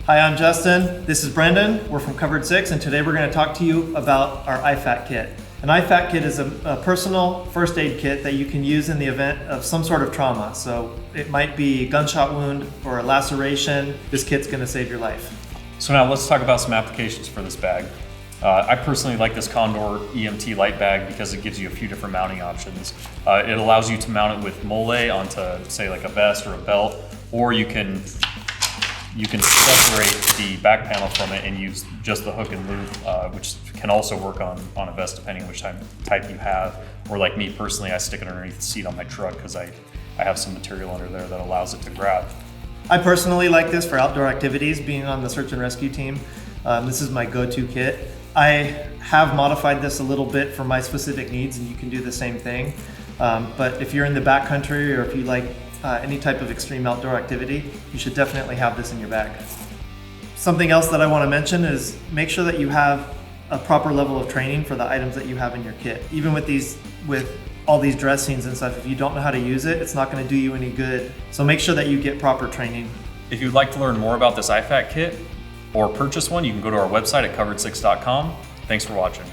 Hi, I'm Justin. This is Brendan. We're from Covered 6, and today we're going to talk to you about our IFAK kit. An IFAK kit is a personal first aid kit that you can use in the event of some sort of trauma. So it might be a gunshot wound or a laceration. This kit's going to save your life. So now let's talk about some applications for this bag. I personally like this Condor EMT light bag because it gives you a few different mounting options. It allows you to mount it with mole onto, say, like a vest or a belt, or you can separate the back panel from it and use just the hook and loop, which can also work on a vest depending which type you have. Or like me personally, I stick it underneath the seat on my truck because I have some material under there that allows it to grab. I personally like this for outdoor activities, being on the search and rescue team. This is my go-to kit. I have modified this a little bit for my specific needs, and you can do the same thing. But if you're in the backcountry or if you like any type of extreme outdoor activity, you should definitely have this in your bag. Something else that I want to mention is make sure that you have a proper level of training for the items that you have in your kit. Even with all these dressings and stuff, if you don't know how to use it, it's not going to do you any good. So make sure that you get proper training. If you'd like to learn more about this IFAK kit or purchase one, you can go to our website at covered6.com. Thanks for watching.